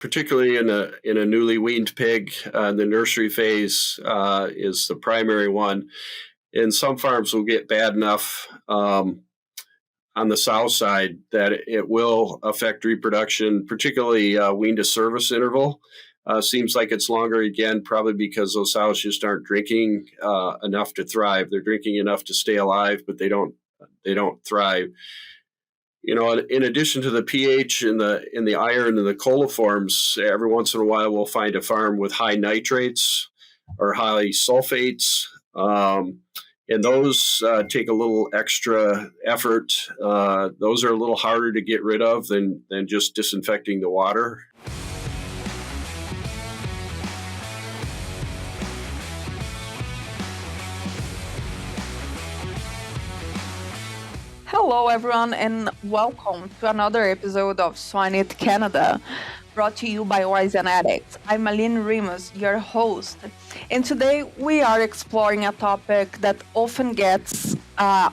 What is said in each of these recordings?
particularly in a newly weaned pig. The nursery phase is the primary one, and some farms will get bad enough on the sow side that it will affect reproduction, particularly wean-to-service interval. Seems like it's longer again, probably because those sows just aren't drinking enough to thrive. They're drinking enough to stay alive, but they don't thrive. In addition to the pH and the iron and the coliforms, every once in a while we'll find a farm with high nitrates or high sulfates. And those take a little extra effort. Those are a little harder to get rid of than just disinfecting the water. Hello, everyone, and welcome to another episode of Swine Canada, brought to you by Wise Genetics. I'm Aline Rimas, your host, and today we are exploring a topic that often gets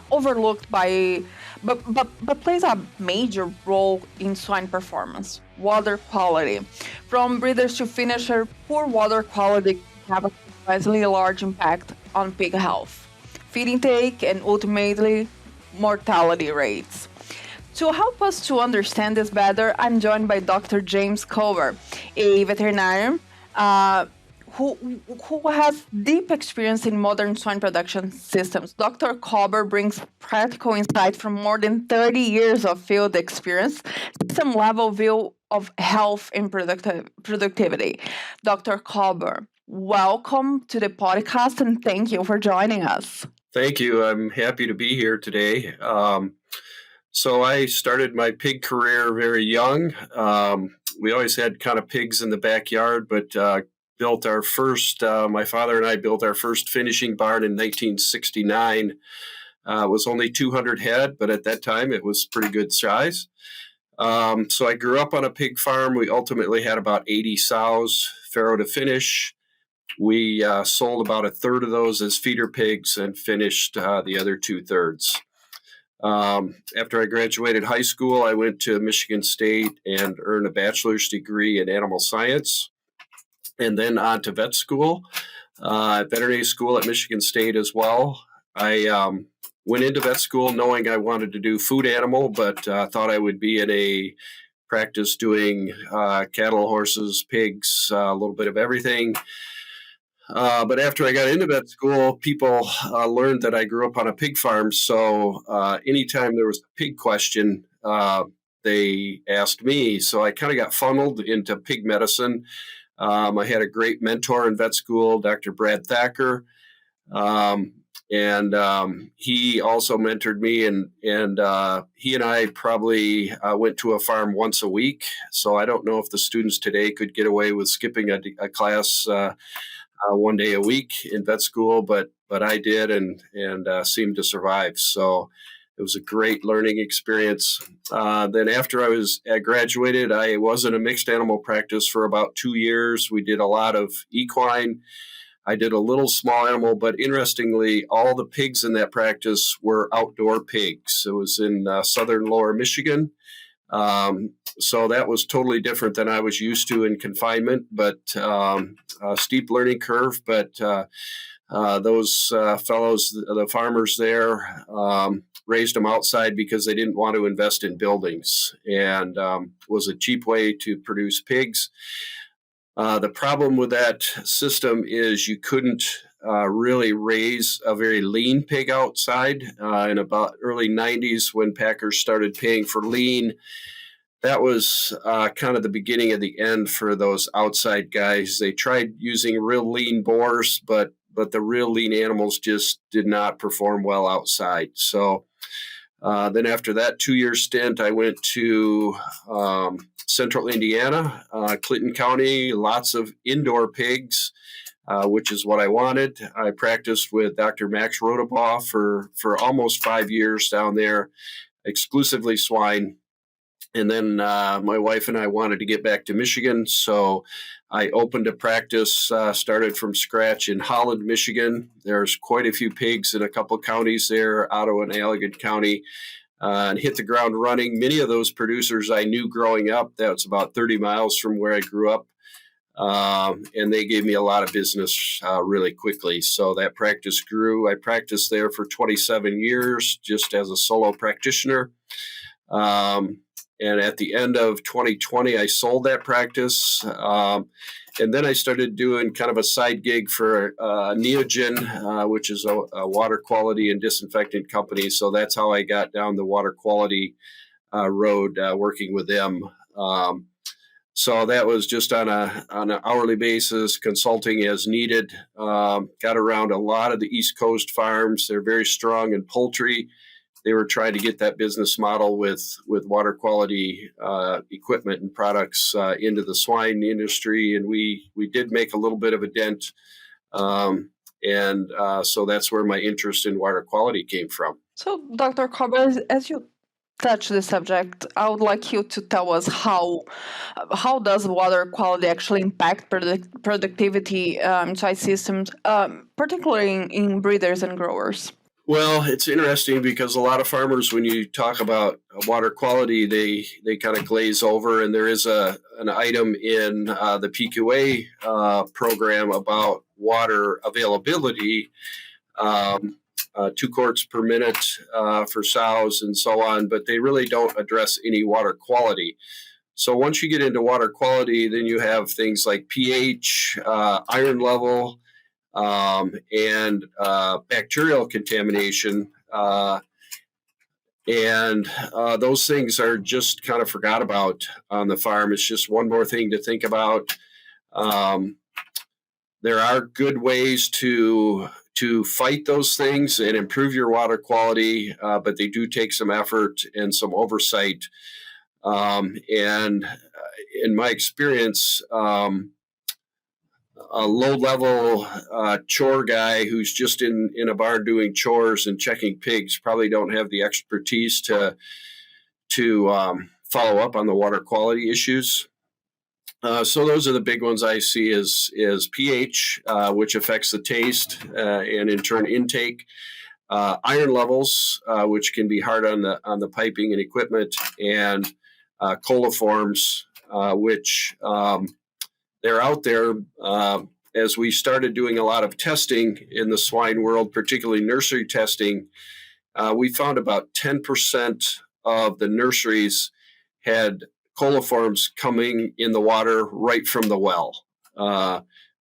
overlooked but plays a major role in swine performance: water quality. From breeders to finisher, poor water quality can have a surprisingly large impact on pig health, feed intake, and ultimately mortality rates. To help us to understand this better, I'm joined by Dr. James Culver, a veterinarian who has deep experience in modern swine production systems. Dr. Culver brings practical insight from more than 30 years of field experience, system-level view of health and productivity. Dr. Culver, welcome to the podcast and thank you for joining us. Thank you. I'm happy to be here today. So I started my pig career very young. We always had kind of pigs in the backyard, but built our first, my father and I built our first finishing barn in 1969. It was only 200 head, but at that time it was pretty good size. So I grew up on a pig farm. We ultimately had about 80 sows, farrow to finish. We sold about a third of those as feeder pigs and finished the other 2/3. After I graduated high school, I went to Michigan State and earned a bachelor's degree in animal science, and then on to vet school, veterinary school at Michigan State as well. I went into vet school knowing I wanted to do food animal, but thought I would be in a practice doing cattle, horses, pigs, a little bit of everything. But after I got into vet school, people learned that I grew up on a pig farm. So anytime there was a pig question, they asked me. So I kind of got funneled into pig medicine. I had a great mentor in vet school, Dr. Brad Thacker. And he also mentored me, and he and I probably went to a farm once a week. So I don't know if the students today could get away with skipping a class one day a week in vet school, but I did and seemed to survive. So it was a great learning experience. Then after I graduated, I was in a mixed animal practice for about 2 years. We did a lot of equine. I did a little small animal, but interestingly, all the pigs in that practice were outdoor pigs. It was in southern lower Michigan. So that was totally different than I was used to in confinement, but a steep learning curve. But those fellows, the farmers there, raised them outside because they didn't want to invest in buildings, and was a cheap way to produce pigs. The problem with that system is you couldn't really raise a very lean pig outside. In about early 90s, when packers started paying for lean, that was kind of the beginning of the end for those outside guys. They tried using real lean boars, but the real lean animals just did not perform well outside. So then after that 2-year stint, I went to central Indiana, Clinton County, lots of indoor pigs, which is what I wanted. I practiced with Dr. Max Rodabaugh for almost 5 years down there, exclusively swine. And then my wife and I wanted to get back to Michigan, so I opened a practice, started from scratch in Holland, Michigan. There's quite a few pigs in a couple counties there, Ottawa and Allegan County. and hit the ground running. Many of those producers I knew growing up. That's about 30 miles from where I grew up. And they gave me a lot of business really quickly. So that practice grew. I practiced there for 27 years just as a solo practitioner. And at the end of 2020, I sold that practice. And then I started doing kind of a side gig for Neogen, which is a water quality and disinfectant company. So that's how I got down the water quality road, working with them. So that was just on an hourly basis, consulting as needed. Got around a lot of the East Coast farms. They're very strong in poultry. They were trying to get that business model with water quality equipment and products into the swine industry, and we did make a little bit of a dent. So that's where my interest in water quality came from. So, Dr. Cobb, as you touch the subject, I would like you to tell us how does water quality actually impact productivity inside systems, particularly in breeders and growers? Well, it's interesting because a lot of farmers, when you talk about water quality, they kind of glaze over, and there is an item in the PQA program about water availability. 2 quarts per minute for sows and so on, but they really don't address any water quality. So once you get into water quality, then you have things like pH, iron level, and bacterial contamination. And those things are just kind of forgot about on the farm. It's just one more thing to think about. There are good ways to fight those things and improve your water quality, but they do take some effort and some oversight. And in my experience, a low-level chore guy who's just in a barn doing chores and checking pigs probably don't have the expertise to follow up on the water quality issues. So those are the big ones I see is pH, which affects the taste and in turn intake. Iron levels, which can be hard on the piping and equipment, and coliforms, which they're out there. As we started doing a lot of testing in the swine world, particularly nursery testing, we found about 10% of the nurseries had coliforms coming in the water right from the well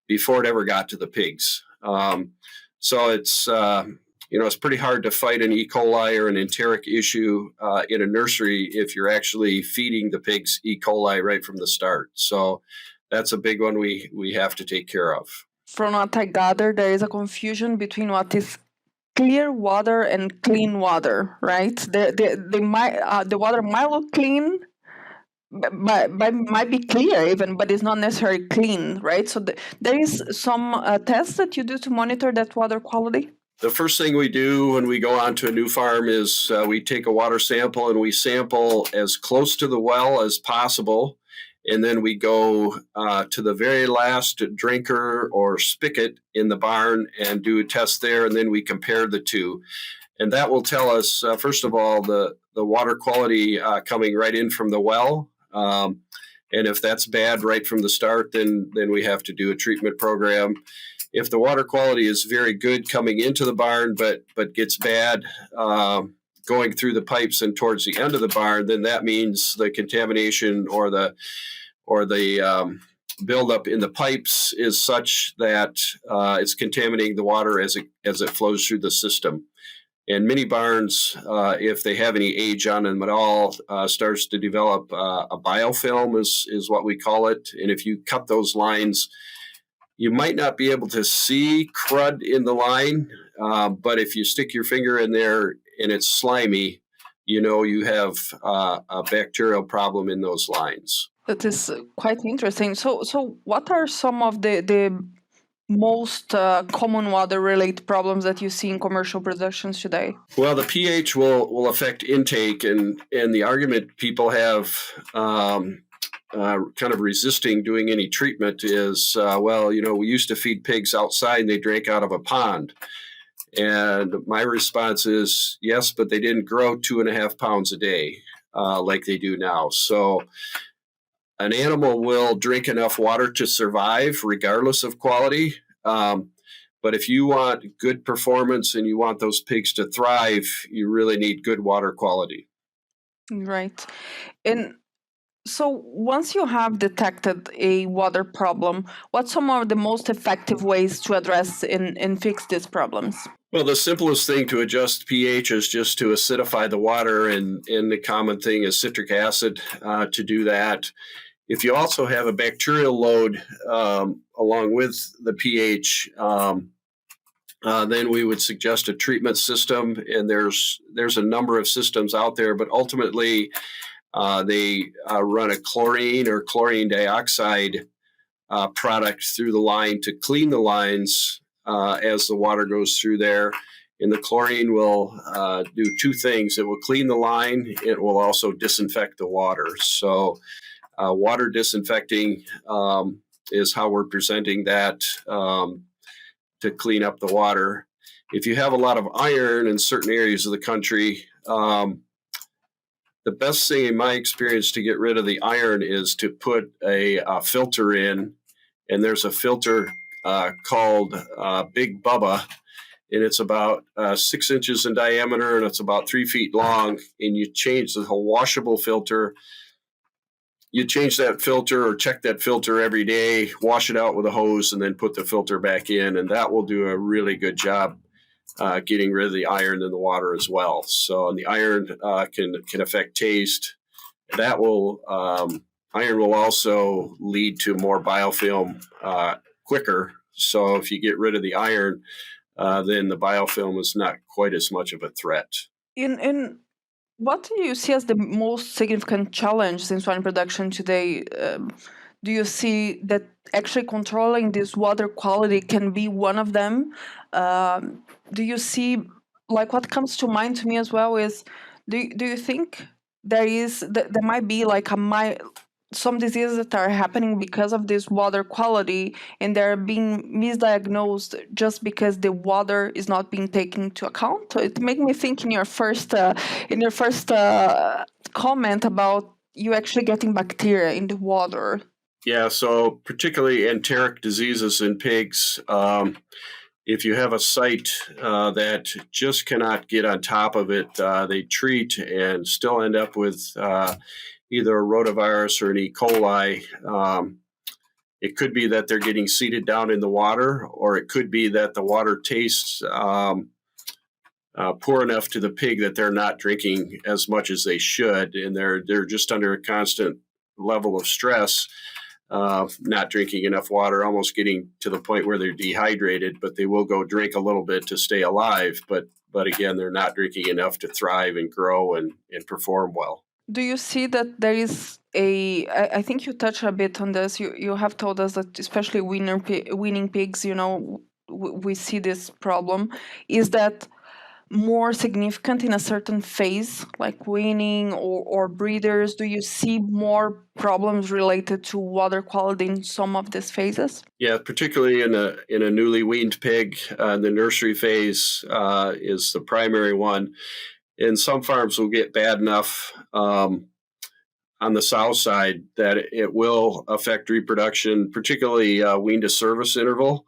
before it ever got to the pigs. So it's it's pretty hard to fight an E. coli or an enteric issue in a nursery if you're actually feeding the pigs E. coli right from the start. So that's a big one we have to take care of. From what I gather, there is a confusion between what is clear water and clean water, right? The water might look clean, but might be clear even, but it's not necessarily clean, right? So there is some tests that you do to monitor that water quality? The first thing we do when we go onto a new farm is we take a water sample and we sample as close to the well as possible. And then we go to the very last drinker or spigot in the barn and do a test there. And then we compare the two. And that will tell us, first of all, the water quality coming right in from the well. And if that's bad right from the start, then we have to do a treatment program. If the water quality is very good coming into the barn, but gets bad going through the pipes and towards the end of the barn, then that means the contamination or the buildup in the pipes is such that it's contaminating the water as it flows through the system. And many barns, if they have any age on them at all, starts to develop a biofilm is what we call it. And if you cut those lines, you might not be able to see crud in the line, but if you stick your finger in there and it's slimy, you have a bacterial problem in those lines. That is quite interesting. So what are some of the most common water-related problems that you see in commercial productions today? Well, the pH will affect intake, and the argument people have kind of resisting doing any treatment is, we used to feed pigs outside and they drank out of a pond. And my response is yes, but they didn't grow 2.5 pounds a day like they do now. So an animal will drink enough water to survive regardless of quality. But if you want good performance and you want those pigs to thrive, you really need good water quality. Right. And so once you have detected a water problem, what's some of the most effective ways to address and fix these problems? Well, the simplest thing to adjust pH is just to acidify the water, and the common thing is citric acid to do that. If you also have a bacterial load along with the pH, then we would suggest a treatment system. And there's a number of systems out there, but ultimately they run a chlorine or chlorine dioxide product through the line to clean the lines as the water goes through there. And the chlorine will do two things. It will clean the line. It will also disinfect the water. So water disinfecting is how we're presenting that to clean up the water. If you have a lot of iron in certain areas of the country, the best thing in my experience to get rid of the iron is to put a filter in. And there's a filter called Big Bubba, and it's about 6 inches in diameter, and it's about 3 feet long. And you change the whole washable filter. You change that filter or check that filter every day, wash it out with a hose, and then put the filter back in, and that will do a really good job getting rid of the iron in the water as well. So, and the iron can affect taste. That will iron will also lead to more biofilm quicker. So, if you get rid of the iron, then the biofilm is not quite as much of a threat. In what do you see as the most significant challenge in swine production today? Do you see that actually controlling this water quality can be one of them? Do you see, like, what comes to mind to me as well is, do you think there might be like some diseases that are happening because of this water quality, and they're being misdiagnosed just because the water is not being taken into account? It made me think in your first comment about you actually getting bacteria in the water. Yeah, so particularly enteric diseases in pigs. If you have a site that just cannot get on top of it, they treat and still end up with either a rotavirus or an E. coli. It could be that they're getting seeded down in the water, or it could be that the water tastes poor enough to the pig that they're not drinking as much as they should, and they're just under a constant level of stress, not drinking enough water, almost getting to the point where they're dehydrated, but they will go drink a little bit to stay alive. But again, they're not drinking enough to thrive and grow and perform well. Do you see that there is I think you touched a bit on this. You have told us that especially weaning pigs, we see this problem. Is that more significant in a certain phase, like weaning or breeders? Do you see more problems related to water quality in some of these phases? Yeah, particularly in a newly weaned pig, the nursery phase is the primary one. And some farms will get bad enough on the sow side that it will affect reproduction, particularly wean-to-service interval.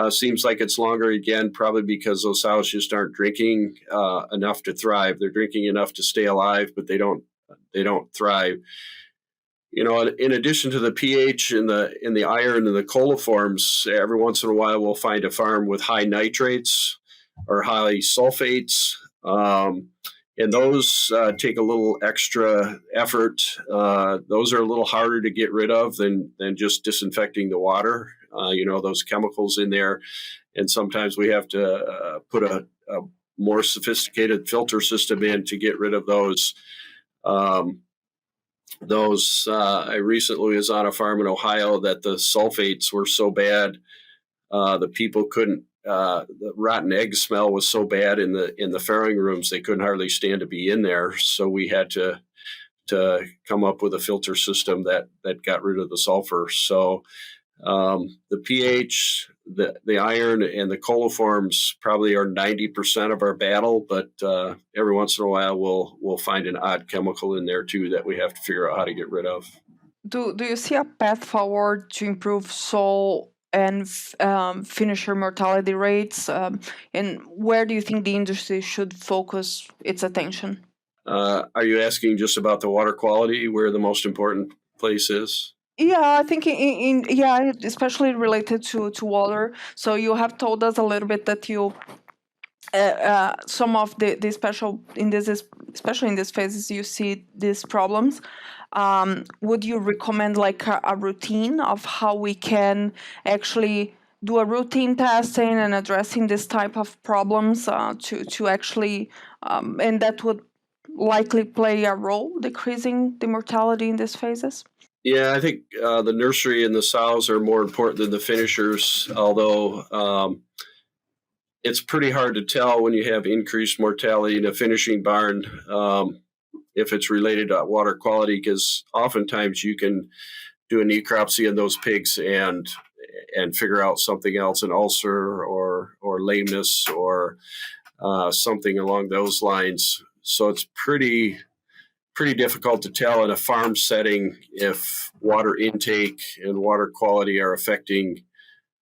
Seems like it's longer, again, probably because those sows just aren't drinking enough to thrive. They're drinking enough to stay alive, but they don't thrive. In addition to the pH and the iron and the coliforms, every once in a while we'll find a farm with high nitrates or high sulfates. And those take a little extra effort. Those are a little harder to get rid of than just disinfecting the water. Those chemicals in there. And sometimes we have to put a more sophisticated filter system in to get rid of those. I recently was on a farm in Ohio that the sulfates were so bad, the people couldn't. The rotten egg smell was so bad in the farrowing rooms they couldn't hardly stand to be in there. So we had to come up with a filter system that got rid of the sulfur. So the pH, the iron and the coliforms probably are 90% of our battle, but every once in a while we'll find an odd chemical in there too that we have to figure out how to get rid of. Do you see a path forward to improve sow and finisher mortality rates? And where do you think the industry should focus its attention? Are you asking just about the water quality, where the most important place is? Yeah, I think especially related to water. So you have told us a little bit that you some of the special in this, especially in these phases, you see these problems. Would you recommend like a routine of how we can actually do a routine testing and addressing this type of problems to actually, and that would likely play a role decreasing the mortality in these phases? Yeah, I think the nursery and the sows are more important than the finishers, although it's pretty hard to tell when you have increased mortality in a finishing barn if it's related to water quality, because oftentimes you can do a necropsy in those pigs and figure out something else, an ulcer or lameness or something along those lines. So it's pretty difficult to tell in a farm setting if water intake and water quality are affecting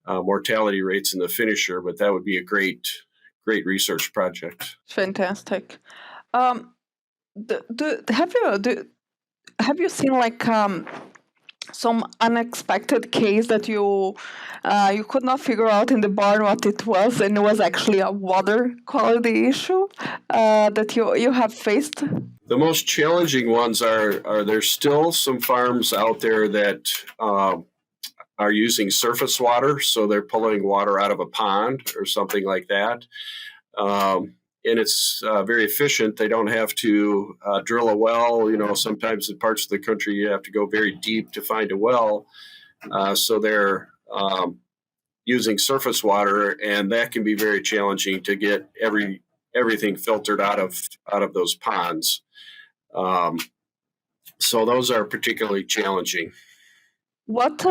mortality rates in the finisher, but that would be a great research project. Fantastic. Have you seen like some unexpected case that you could not figure out in the barn what it was, and it was actually a water quality issue that you have faced? The most challenging ones are there's still some farms out there that are using surface water, so they're pulling water out of a pond or something like that. And it's very efficient. They don't have to drill a well. Sometimes in parts of the country you have to go very deep to find a well. So they're using surface water, and that can be very challenging to get everything filtered out of those ponds. So those are particularly challenging. What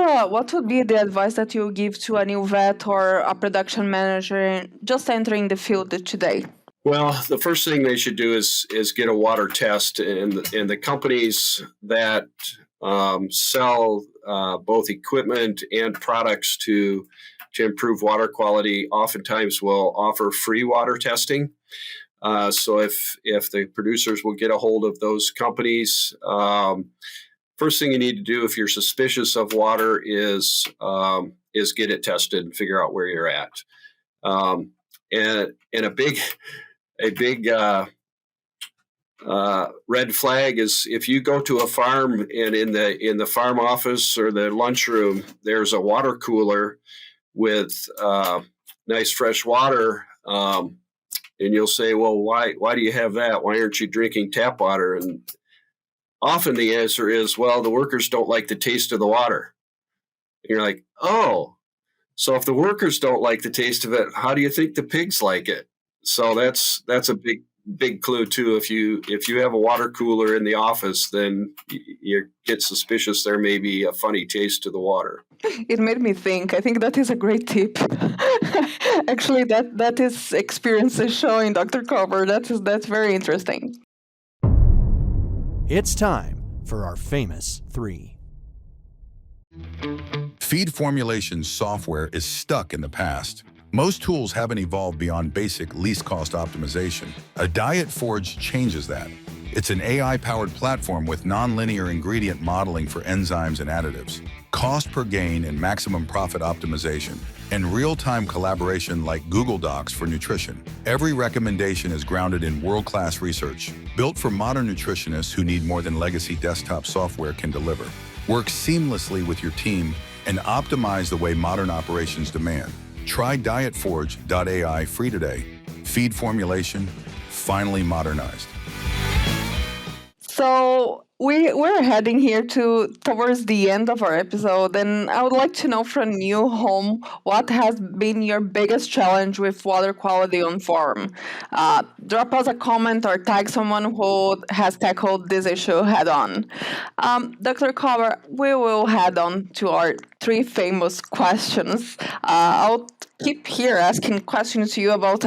would be the advice that you give to a new vet or a production manager just entering the field today? Well, the first thing they should do is get a water test, and the companies that sell both equipment and products to improve water quality oftentimes will offer free water testing. So if the producers will get a hold of those companies, first thing you need to do if you're suspicious of water is get it tested and figure out where you're at. And a big red flag is if you go to a farm and in the farm office or the lunchroom there's a water cooler with nice fresh water, and you'll say, well, why do you have that? Why aren't you drinking tap water? And often the answer is, well, the workers don't like the taste of the water. And you're like, oh, so if the workers don't like the taste of it, how do you think the pigs like it? So that's a big clue too. If you have a water cooler in the office, then you get suspicious there may be a funny taste to the water. It made me think. I think that is a great tip. Actually, that is experience is showing, Dr. Cover. That's very interesting. It's time for our famous three. Feed formulation software is stuck in the past. Most tools haven't evolved beyond basic least cost optimization. A Diet Forge changes that. It's an AI-powered platform with nonlinear ingredient modeling for enzymes and additives, cost per gain and maximum profit optimization, and real-time collaboration like Google Docs for nutrition. Every recommendation is grounded in world-class research, built for modern nutritionists who need more than legacy desktop software can deliver. Work seamlessly with your team and optimize the way modern operations demand. Try dietforge.ai free today. Feed formulation, finally modernized. So we're heading here towards the end of our episode, and I would like to know from you, Home, what has been your biggest challenge with water quality on farm? Drop us a comment or tag someone who has tackled this issue head on. Dr. Cover, we will head on to our three famous questions. I'll keep here asking questions to you about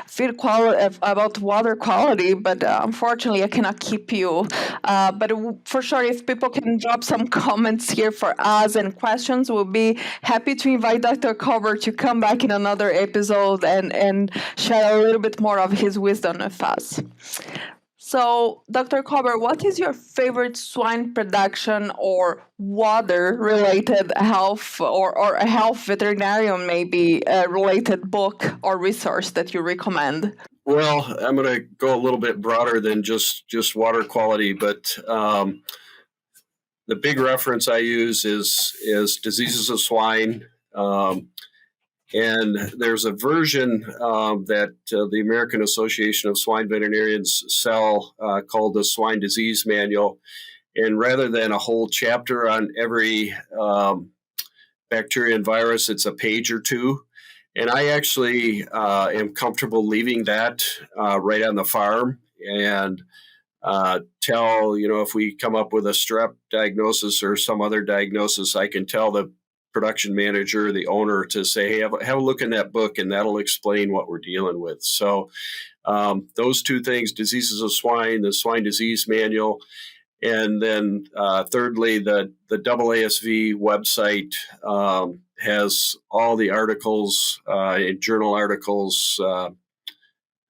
feed quality, about water quality, but unfortunately I cannot keep you. But for sure, if people can drop some comments here for us and questions, we'll be happy to invite Dr. Cover to come back in another episode and share a little bit more of his wisdom with us. So, Dr. Cover, what is your favorite swine production or water-related health or a health veterinarian maybe related book or resource that you recommend? Well, I'm going to go a little bit broader than just water quality, but the big reference I use is diseases of swine. And there's a version that the American Association of Swine Veterinarians sell called the Swine Disease Manual. And rather than a whole chapter on every bacteria and virus, it's a page or two. And I actually am comfortable leaving that right on the farm and tell, if we come up with a strep diagnosis or some other diagnosis, I can tell the production manager, the owner, to say, hey, have a look in that book, and that'll explain what we're dealing with. So those two things, diseases of swine, the swine disease manual, and then thirdly, the AASV website has all the articles, journal articles,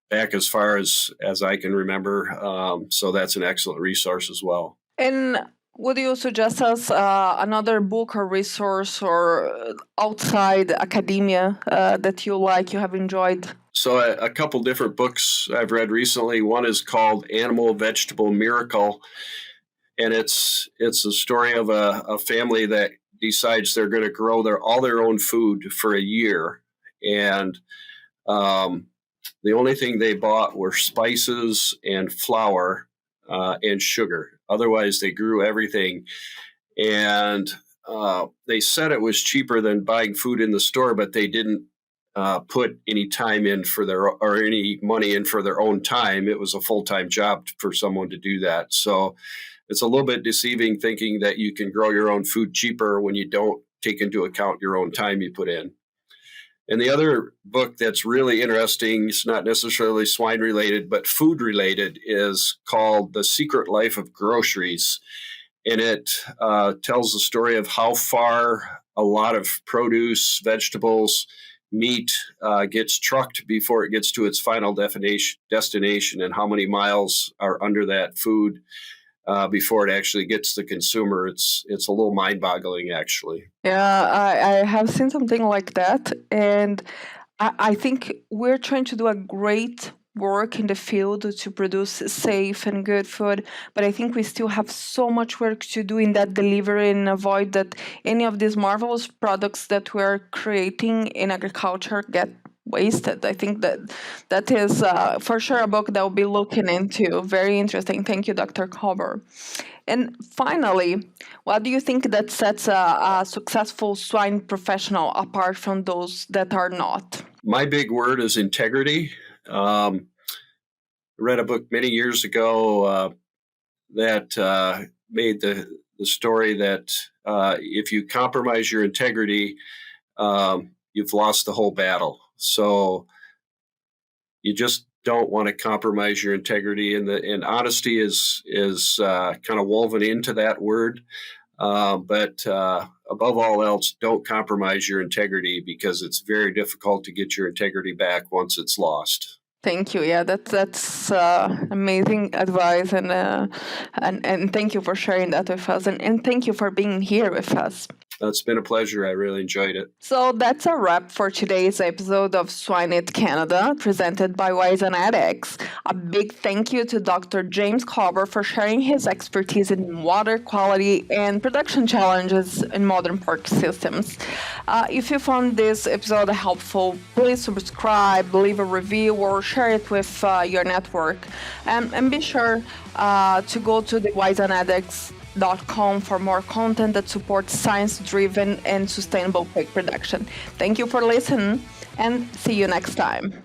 back as far as I can remember. So that's an excellent resource as well. And would you suggest us another book or resource or outside academia that you have enjoyed? So a couple different books I've read recently. One is called Animal Vegetable Miracle, and it's a story of a family that decides they're going to grow all their own food for a year, and the only thing they bought were spices and flour and sugar. Otherwise, they grew everything. And they said it was cheaper than buying food in the store, but they didn't put any time in or any money in for their own time. It was a full-time job for someone to do that. So it's a little bit deceiving thinking that you can grow your own food cheaper when you don't take into account your own time you put in. And the other book that's really interesting, it's not necessarily swine related, but food related, is called The Secret Life of Groceries. And it tells the story of how far a lot of produce, vegetables, meat gets trucked before it gets to its final destination, and how many miles are under that food before it actually gets to the consumer. It's a little mind-boggling, actually. Yeah, I have seen something like that, and I think we're trying to do a great work in the field to produce safe and good food, but I think we still have so much work to do in that delivery and avoid that any of these marvelous products that we're creating in agriculture get wasted. I think that is for sure a book that we'll be looking into. Very interesting. Thank you, Dr. Cover. And finally, what do you think that sets a successful swine professional apart from those that are not? My big word is integrity. I read a book many years ago that made the story that if you compromise your integrity, you've lost the whole battle. So you just don't want to compromise your integrity, and honesty is kind of woven into that word. But above all else, don't compromise your integrity, because it's very difficult to get your integrity back once it's lost. Thank you. Yeah, that's amazing advice, and thank you for sharing that with us, and thank you for being here with us. It's been a pleasure. I really enjoyed it. So that's a wrap for today's episode of Swine Canada, presented by Wise Genetics. A big thank you to Dr. James Cobber for sharing his expertise in water quality and production challenges in modern pork systems. If you found this episode helpful, please subscribe, leave a review, or share it with your network. And be sure to go to the wean-to-service.com for more content that supports science-driven and sustainable pig production. Thank you for listening, and see you next time.